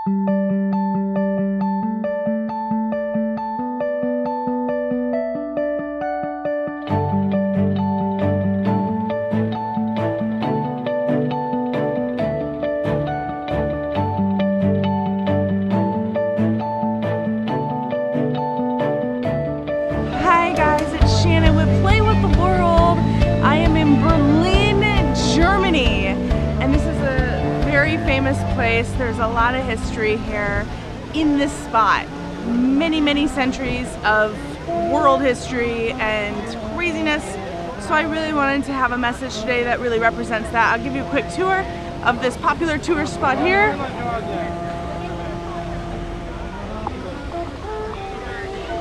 Hi guys, it's Shannon with Play with the World. I am in Berlin, Germany, and this is a very famous place. There's a lot of history here in this spot. Many centuries of world history and craziness. So I really wanted to have a message today that really represents that. I'll give you a quick tour of this popular tourist spot here.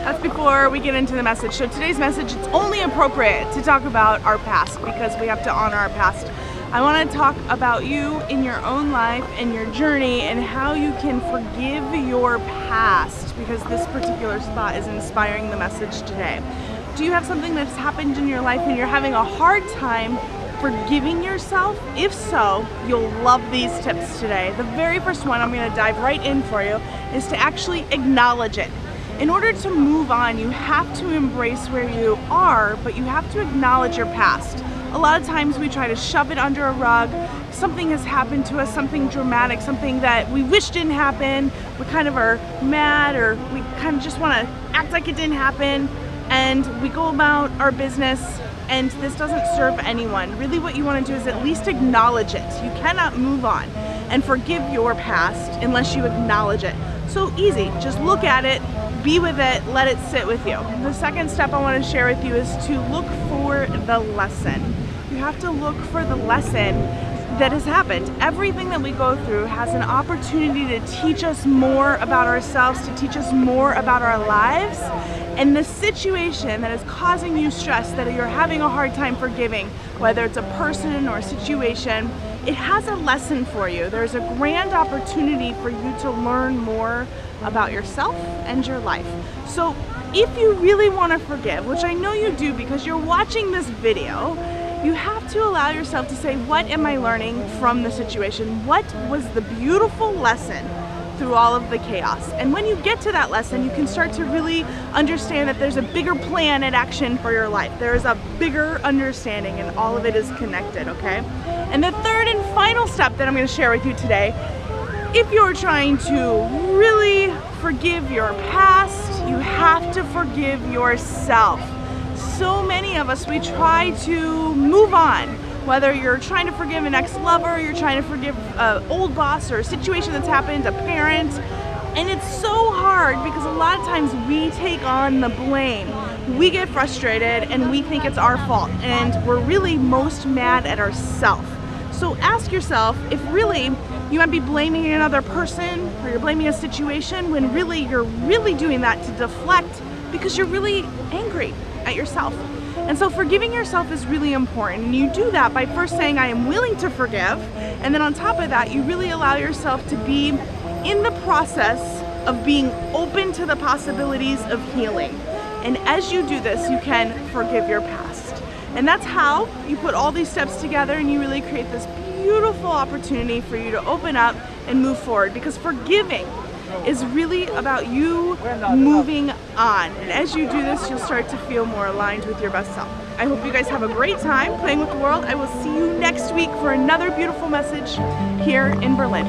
That's before we get into the message. So today's message, it's only appropriate to talk about our past because we have to honor our past. I want to talk about you in your own life and your journey and how you can forgive your past, because this particular spot is inspiring the message today. Do you have something that's happened in your life and you're having a hard time forgiving yourself? If so, you'll love these tips today. The very first one I'm going to dive right in for you is to actually acknowledge it. In order to move on, you have to embrace where you are, but you have to acknowledge your past. A lot of times we try to shove it under a rug. Something has happened to us, something dramatic, something that we wish didn't happen. We kind of are mad, or we kind of just want to act like it didn't happen, and we go about our business, and this doesn't serve anyone. Really what you want to do is at least acknowledge it. You cannot move on and forgive your past unless you acknowledge it. So easy, just look at it, be with it, let it sit with you. The second step I want to share with you is to look for the lesson. You have to look for the lesson that has happened. Everything that we go through has an opportunity to teach us more about ourselves, to teach us more about our lives. And the situation that is causing you stress, that you're having a hard time forgiving, whether it's a person or a situation, it has a lesson for you. There's a grand opportunity for you to learn more about yourself and your life. So if you really want to forgive, which I know you do because you're watching this video, you have to allow yourself to say, what am I learning from the situation? What was the beautiful lesson through all of the chaos? And when you get to that lesson, you can start to really understand that there's a bigger plan in action for your life. There is a bigger understanding, and all of it is connected, okay? And the third and final step that I'm going to share with you today, if you're trying to really forgive your past, you have to forgive yourself. So many of us, we try to move on. Whether you're trying to forgive an ex-lover, you're trying to forgive an old boss or a situation that's happened, a parent, and it's so hard because a lot of times we take on the blame. We get frustrated and we think it's our fault, and we're really most mad at ourselves. So ask yourself if really you might be blaming another person or you're blaming a situation when really you're really doing that to deflect because you're really angry at yourself. And so forgiving yourself is really important, and you do that by first saying, I am willing to forgive, and then on top of that, you really allow yourself to be in the process of being open to the possibilities of healing. And as you do this, you can forgive your past. And that's how you put all these steps together and you really create this beautiful opportunity for you to open up and move forward, because forgiving is really about you moving on. And as you do this, you'll start to feel more aligned with your best self. I hope you guys have a great time playing with the world. I will see you next week for another beautiful message here in Berlin.